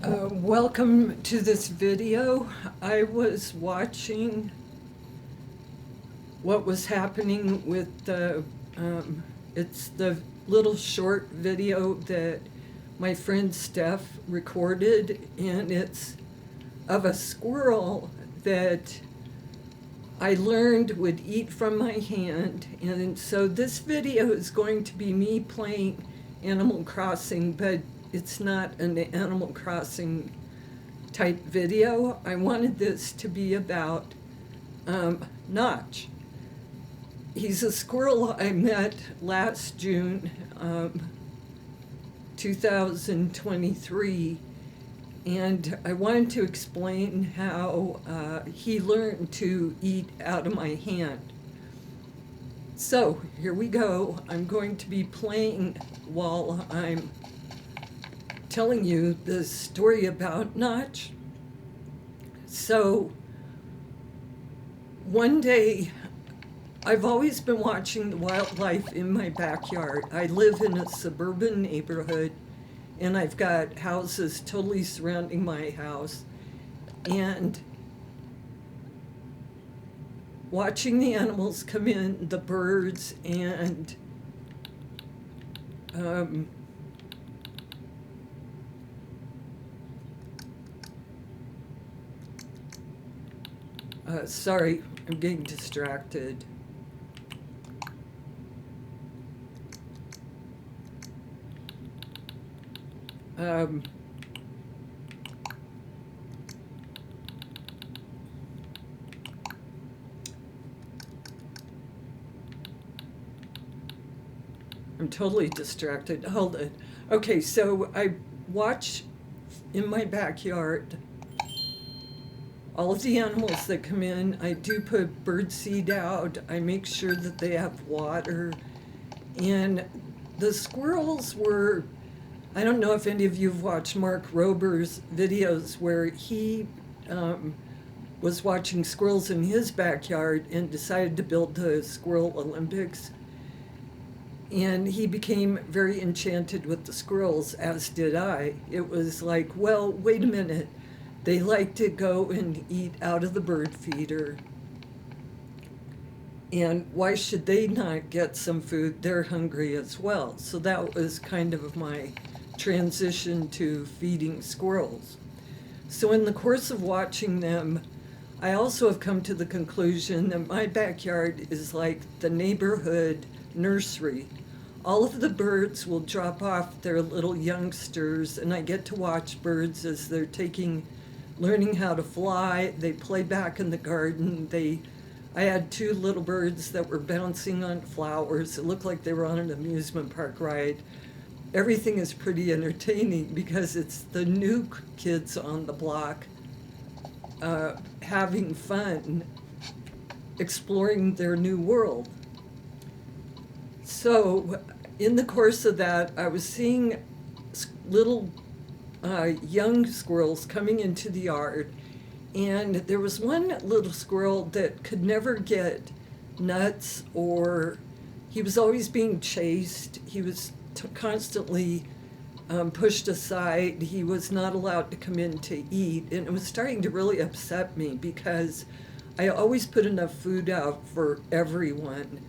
Welcome to this video. I was watching what was happening with it's the little short video that my friend Steph recorded, and it's of a squirrel that I learned would eat from my hand. And so this video is going to be me playing Animal Crossing, but it's not an Animal Crossing type video. I wanted this to be about Notch. He's a squirrel I met last June 2023, and I wanted to explain how he learned to eat out of my hand. So here we go. I'm going to be playing while I'm telling you the story about Notch. So one day, I've always been watching the wildlife in my backyard. I live in a suburban neighborhood, and I've got houses totally surrounding my house. And watching the animals come in, the birds, and sorry, I'm getting distracted. I'm totally distracted. Hold it. Okay, so I watch in my backyard all of the animals that come in. I do put bird seed out. I make sure that they have water. And the squirrels were, I don't know if any of you have watched Mark Rober's videos where he was watching squirrels in his backyard and decided to build the Squirrel Olympics. And he became very enchanted with the squirrels, as did I. It was like, well, wait a minute. They like to go and eat out of the bird feeder. And why should they not get some food? They're hungry as well. So that was kind of my transition to feeding squirrels. So in the course of watching them, I also have come to the conclusion that my backyard is like the neighborhood nursery. All of the birds will drop off their little youngsters, and I get to watch birds as they're learning how to fly. They play back in the garden. I had two little birds that were bouncing on flowers. It looked like they were on an amusement park ride. Everything is pretty entertaining because it's the new kids on the block having fun, exploring their new world. So in the course of that, I was seeing little young squirrels coming into the yard, and there was one little squirrel that could never get nuts, or he was always being chased. He was constantly pushed aside. He was not allowed to come in to eat, and it was starting to really upset me because I always put enough food out for everyone.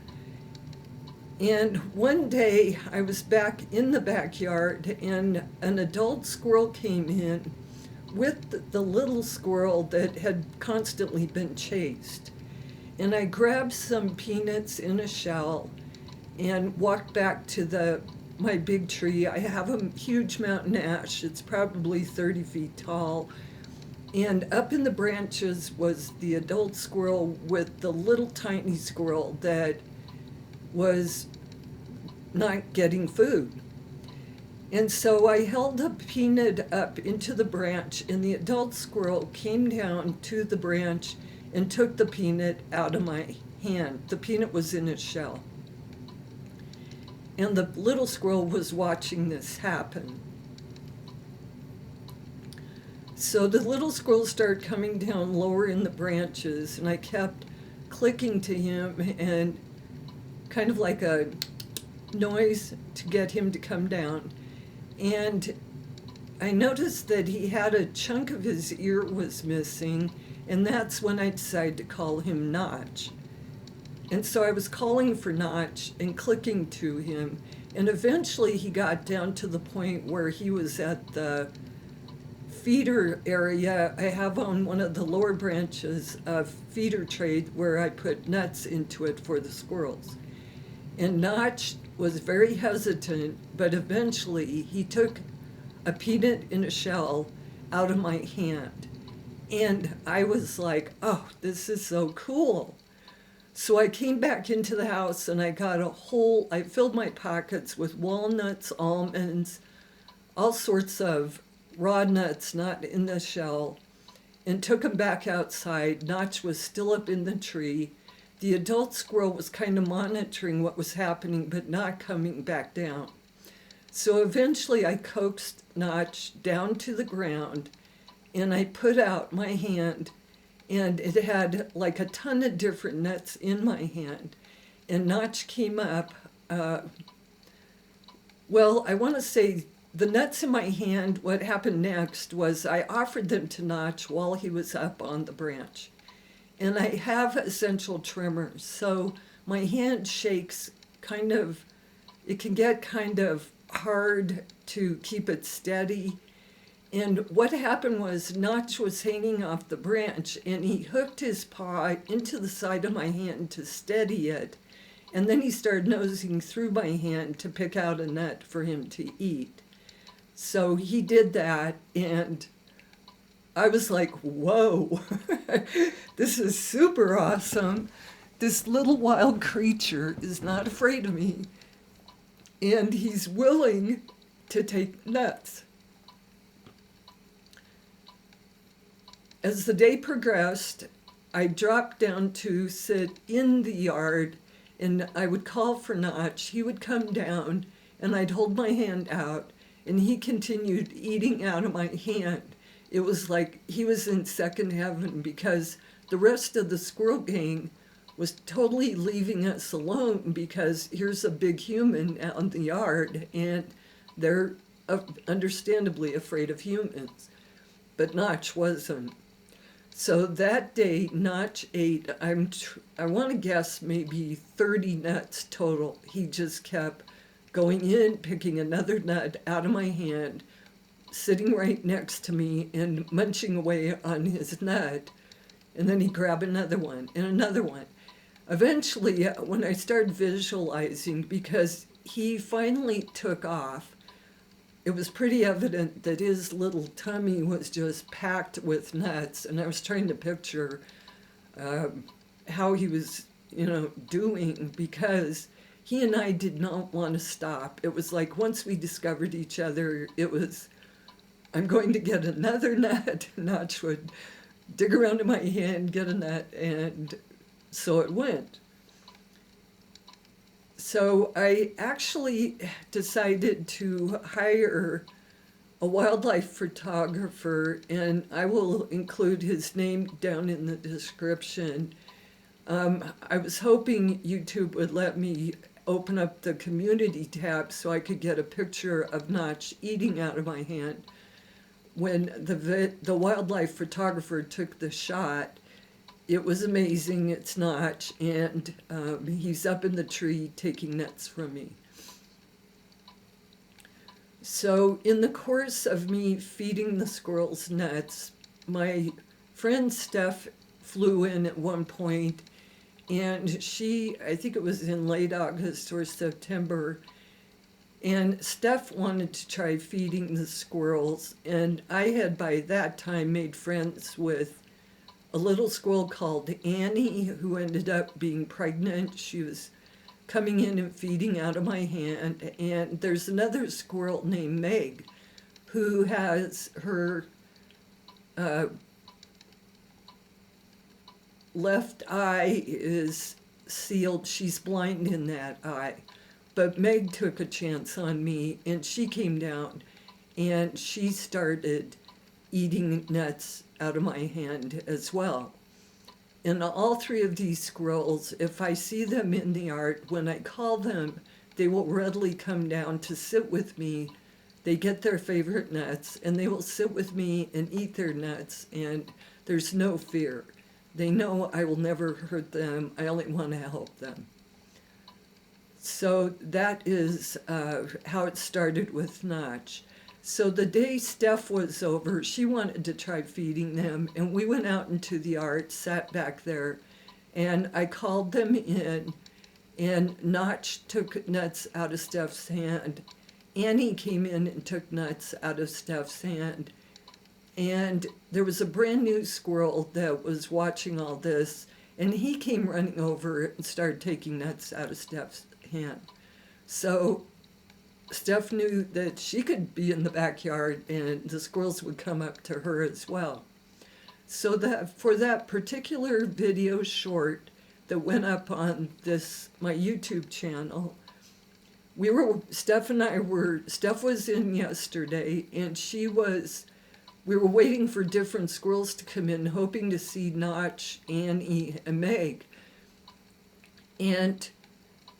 And one day I was back in the backyard, and an adult squirrel came in with the little squirrel that had constantly been chased. And I grabbed some peanuts in a shell and walked back to my big tree. I have a huge mountain ash. It's probably 30 feet tall. And up in the branches was the adult squirrel with the little tiny squirrel that was not getting food. And so I held a peanut up into the branch, and the adult squirrel came down to the branch and took the peanut out of my hand. The peanut was in its shell. And the little squirrel was watching this happen. So the little squirrel started coming down lower in the branches, and I kept clicking to him and kind of like a noise to get him to come down. And I noticed that he had a chunk of his ear was missing, and that's when I decided to call him Notch. And so I was calling for Notch and clicking to him, and eventually he got down to the point where he was at the feeder area. I have on one of the lower branches a feeder tray where I put nuts into it for the squirrels. And Notch was very hesitant, but eventually he took a peanut in a shell out of my hand. And I was like, oh, this is so cool. So I came back into the house and I filled my pockets with walnuts, almonds, all sorts of raw nuts not in the shell, and took them back outside. Notch was still up in the tree. The adult squirrel was kind of monitoring what was happening, but not coming back down. So eventually I coaxed Notch down to the ground, and I put out my hand, and it had like a ton of different nuts in my hand. And Notch came up. I want to say the nuts in my hand, what happened next was I offered them to Notch while he was up on the branch. And I have essential tremors, so my hand shakes it can get kind of hard to keep it steady. And what happened was Notch was hanging off the branch, and he hooked his paw into the side of my hand to steady it. And then he started nosing through my hand to pick out a nut for him to eat. So he did that, and I was like, whoa, this is super awesome. This little wild creature is not afraid of me, and he's willing to take nuts. As the day progressed, I dropped down to sit in the yard, and I would call for Notch. He would come down, and I'd hold my hand out, and he continued eating out of my hand. It was like he was in second heaven, because the rest of the squirrel gang was totally leaving us alone because here's a big human out in the yard, and they're understandably afraid of humans. But Notch wasn't. So that day, Notch ate, I want to guess maybe 30 nuts total. He just kept going in, picking another nut out of my hand, sitting right next to me and munching away on his nut. And then he'd grab another one and another one. Eventually, when I started visualizing, because he finally took off, it was pretty evident that his little tummy was just packed with nuts, and I was trying to picture how he was, doing, because he and I did not want to stop. It was like once we discovered each other, it was, I'm going to get another nut. Notch would dig around in my hand, get a nut, and so it went. So I actually decided to hire a wildlife photographer, and I will include his name down in the description. I was hoping YouTube would let me open up the community tab so I could get a picture of Notch eating out of my hand. When the wildlife photographer took the shot, it was amazing. It's Notch, and he's up in the tree taking nuts from me. So in the course of me feeding the squirrels nuts, my friend Steph flew in at one point, and I think it was in late August or September, and Steph wanted to try feeding the squirrels, and I had by that time made friends with a little squirrel called Annie, who ended up being pregnant. She was coming in and feeding out of my hand. And there's another squirrel named Meg, who has her left eye is sealed. She's blind in that eye. But Meg took a chance on me, and she came down, and she started eating nuts out of my hand as well. And all three of these squirrels, if I see them in the yard, when I call them, they will readily come down to sit with me They get their favorite nuts, and they will sit with me and eat their nuts, and there's no fear. They know I will never hurt them. I only want to help them. So that is how it started with Notch. So the day Steph was over, she wanted to try feeding them, and we went out into the yard, sat back there, and I called them in, and Notch took nuts out of Steph's hand. Annie came in and took nuts out of Steph's hand. And there was a brand new squirrel that was watching all this, and he came running over and started taking nuts out of Steph's hand. So Steph knew that she could be in the backyard and the squirrels would come up to her as well. So that for that particular video short that went up on my YouTube channel, Steph was in yesterday, and we were waiting for different squirrels to come in, hoping to see Notch, Annie, and Meg. And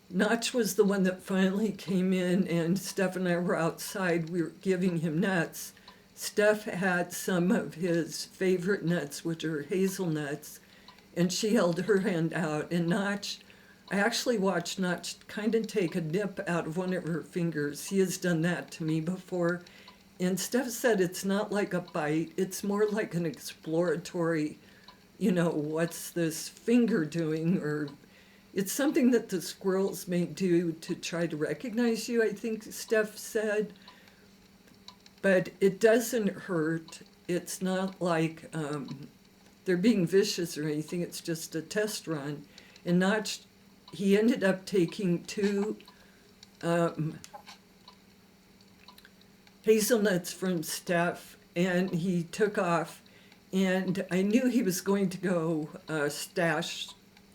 Notch was the one that finally came in, and Steph and I were outside. We were giving him nuts. Steph had some of his favorite nuts, which are hazelnuts, and she held her hand out. And Notch, I actually watched Notch kind of take a nip out of one of her fingers. He has done that to me before. And Steph said it's not like a bite. It's more like an exploratory, what's this finger doing? Or it's something that the squirrels may do to try to recognize you, I think Steph said. But it doesn't hurt. It's not like they're being vicious or anything. It's just a test run. And Notch, he ended up taking 2 hazelnuts from Steph, and he took off, and I knew he was going to go stash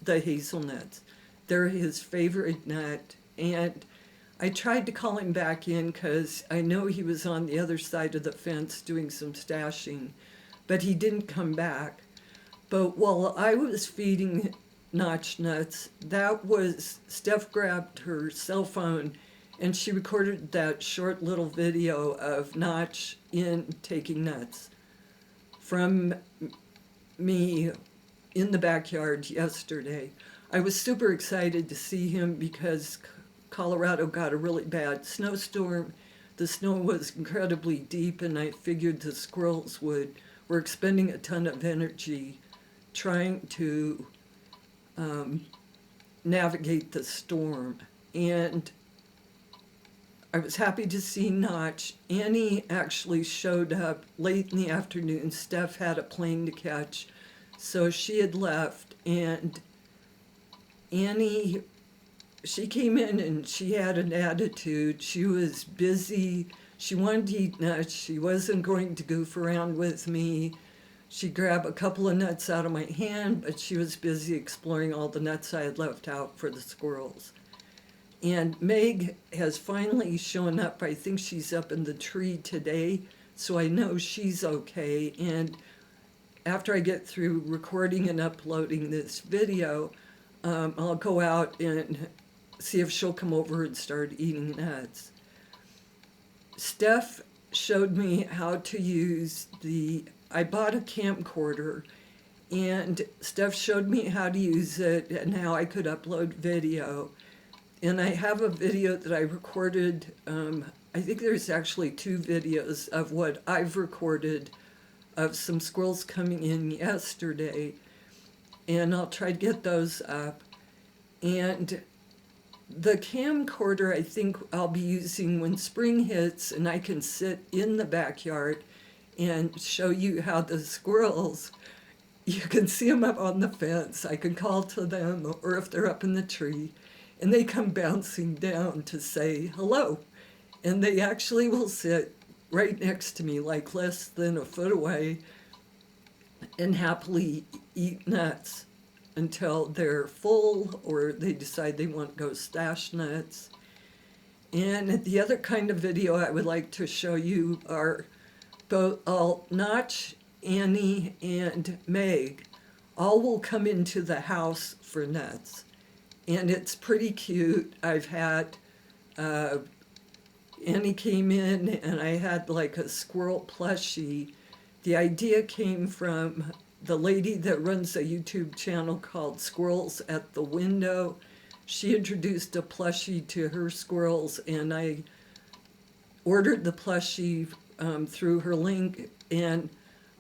the hazelnuts. They're his favorite nut, and I tried to call him back in because I know he was on the other side of the fence doing some stashing, but he didn't come back. But while I was feeding Notch nuts, Steph grabbed her cell phone and she recorded that short little video of Notch taking nuts from me in the backyard yesterday. I was super excited to see him because Colorado got a really bad snowstorm. The snow was incredibly deep, and I figured the squirrels were expending a ton of energy trying to navigate the storm. And I was happy to see Notch. Annie actually showed up late in the afternoon. Steph had a plane to catch, so she had left. And Annie, she came in and she had an attitude. She was busy. She wanted to eat nuts. She wasn't going to goof around with me. She grabbed a couple of nuts out of my hand, but she was busy exploring all the nuts I had left out for the squirrels. And Meg has finally shown up. I think she's up in the tree today, so I know she's okay. And after I get through recording and uploading this video, I'll go out and see if she'll come over and start eating nuts. Steph showed me how to use I bought a camcorder, and Steph showed me how to use it and how I could upload video. And I have a video that I recorded. I think there's actually 2 videos of what I've recorded of some squirrels coming in yesterday. And I'll try to get those up. And the camcorder I think I'll be using when spring hits and I can sit in the backyard and show you how the squirrels, you can see them up on the fence. I can call to them, or if they're up in the tree, and they come bouncing down to say hello. And they actually will sit right next to me, like less than a foot away, and happily eat nuts until they're full or they decide they want to go stash nuts. And the other kind of video I would like to show you are Notch, Annie, and Meg all will come into the house for nuts. And it's pretty cute. I've had, Annie came in and I had like a squirrel plushie. The idea came from the lady that runs a YouTube channel called Squirrels at the Window. She introduced a plushie to her squirrels, and I ordered the plushie through her link, and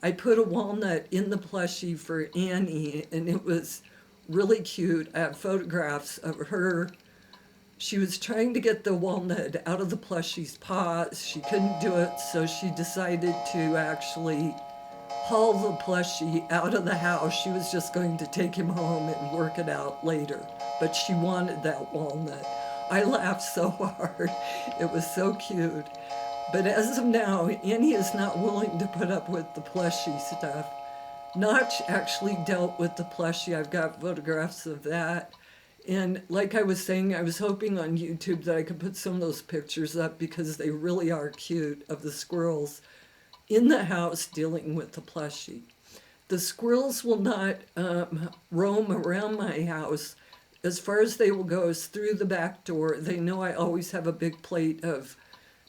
I put a walnut in the plushie for Annie, and it was really cute. I have photographs of her. She was trying to get the walnut out of the plushie's paws. She couldn't do it, so she decided to actually haul the plushie out of the house. She was just going to take him home and work it out later, but she wanted that walnut. I laughed so hard. It was so cute. But as of now, Annie is not willing to put up with the plushie stuff. Notch actually dealt with the plushie. I've got photographs of that. And like I was saying, I was hoping on YouTube that I could put some of those pictures up because they really are cute, of the squirrels in the house dealing with the plushie. The squirrels will not roam around my house. As far as they will go is through the back door. They know I always have a big plate of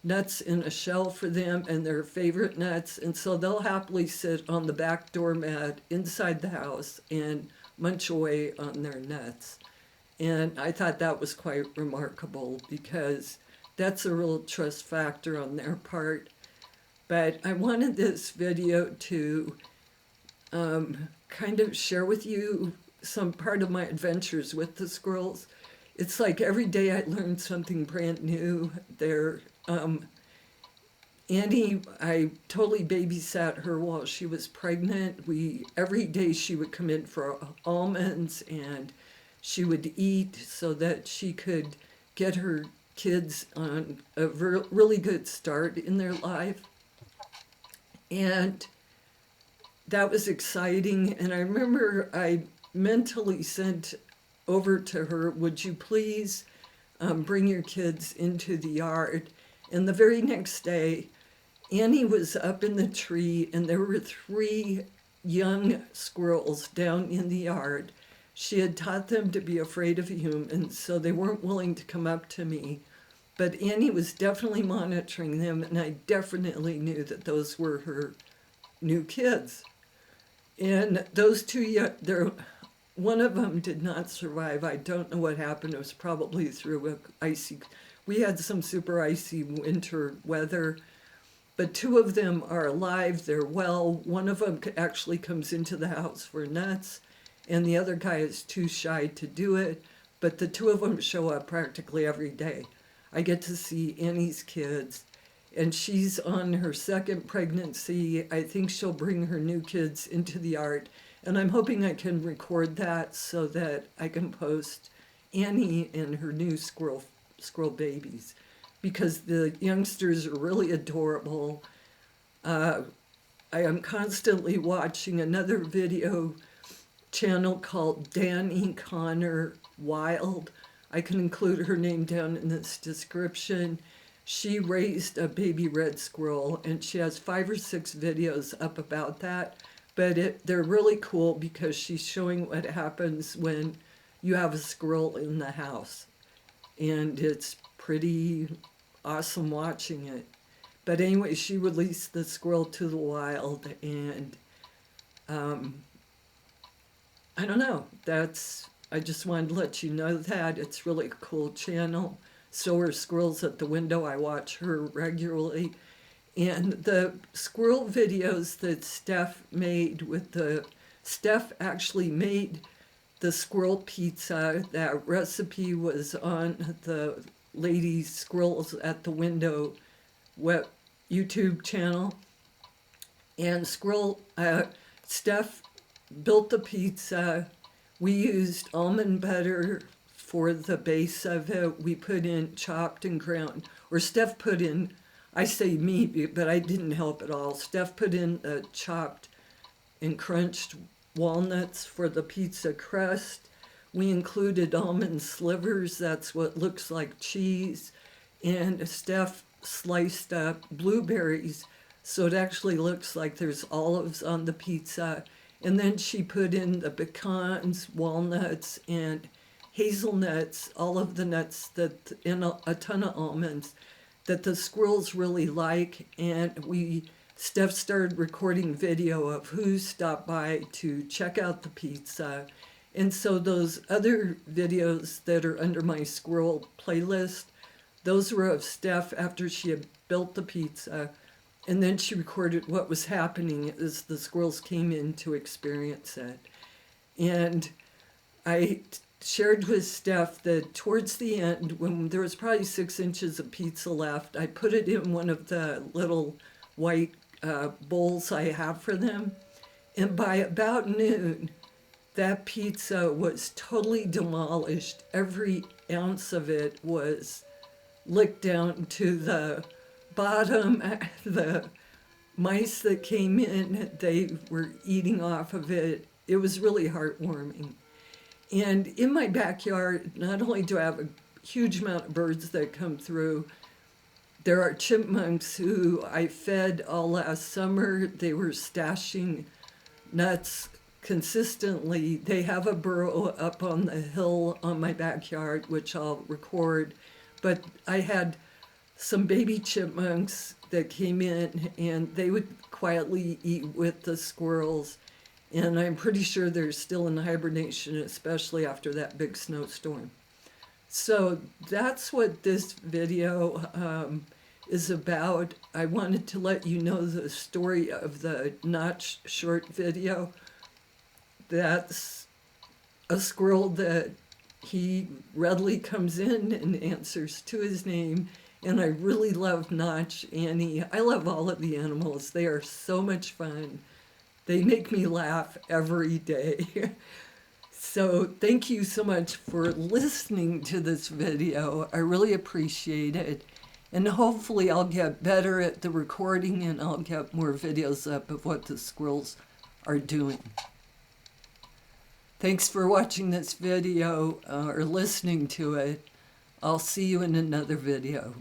nuts in a shell for them and their favorite nuts, and so they'll happily sit on the back doormat inside the house and munch away on their nuts. And I thought that was quite remarkable because that's a real trust factor on their part. But I wanted this video to kind of share with you some part of my adventures with the squirrels. It's like every day I learned something brand new. Annie, I totally babysat her while she was pregnant. Every day she would come in for almonds, and she would eat so that she could get her kids on a really good start in their life. And that was exciting. And I remember I mentally sent over to her, would you please bring your kids into the yard? And the very next day, Annie was up in the tree, and there were 3 young squirrels down in the yard. She had taught them to be afraid of humans, so they weren't willing to come up to me. But Annie was definitely monitoring them, and I definitely knew that those were her new kids. And those 2, one of them did not survive. I don't know what happened. It was probably through we had some super icy winter weather. But 2 of them are alive. They're well. One of them actually comes into the house for nuts, and the other guy is too shy to do it. But the 2 of them show up practically every day. I get to see Annie's kids, and she's on her 2nd pregnancy. I think she'll bring her new kids into the yard, and I'm hoping I can record that so that I can post Annie and her new squirrel babies, because the youngsters are really adorable. I am constantly watching another video channel called Danny Connor Wild. I can include her name down in this description. She raised a baby red squirrel, and she has 5 or 6 videos up about that. But they're really cool because she's showing what happens when you have a squirrel in the house. And it's pretty awesome watching it. But anyway, she released the squirrel to the wild, and I don't know. I just wanted to let you know that. It's really a cool channel. So are Squirrels at the Window. I watch her regularly. And the squirrel videos that Steph actually made the squirrel pizza. That recipe was on the Ladies Squirrels at the Window web YouTube channel. And Steph built the pizza. We used almond butter for the base of it. We put in chopped and ground, or Steph put in, I say me, but I didn't help at all. Steph put in chopped and crunched walnuts for the pizza crust. We included almond slivers, that's what looks like cheese. And Steph sliced up blueberries, so it actually looks like there's olives on the pizza. And then she put in the pecans, walnuts, and hazelnuts, all of the nuts, and a ton of almonds. that the squirrels really like, and Steph started recording video of who stopped by to check out the pizza. And so those other videos that are under my squirrel playlist, those were of Steph after she had built the pizza. And then she recorded what was happening as the squirrels came in to experience it. And I shared with Steph that towards the end, when there was probably 6 inches of pizza left, I put it in one of the little white bowls I have for them. And by about noon, that pizza was totally demolished. Every ounce of it was licked down to the bottom. The mice that came in, they were eating off of it. It was really heartwarming. And in my backyard, not only do I have a huge amount of birds that come through, there are chipmunks who I fed all last summer. They were stashing nuts consistently. They have a burrow up on the hill on my backyard, which I'll record. But I had some baby chipmunks that came in, and they would quietly eat with the squirrels. And I'm pretty sure they're still in hibernation, especially after that big snowstorm. So that's what this video is about. I wanted to let you know the story of the Notch short video. That's a squirrel that he readily comes in and answers to his name. And I really love Notch, Annie. I love all of the animals. They are so much fun. They make me laugh every day. So thank you so much for listening to this video. I really appreciate it. And hopefully I'll get better at the recording and I'll get more videos up of what the squirrels are doing. Thanks for watching this video or listening to it. I'll see you in another video.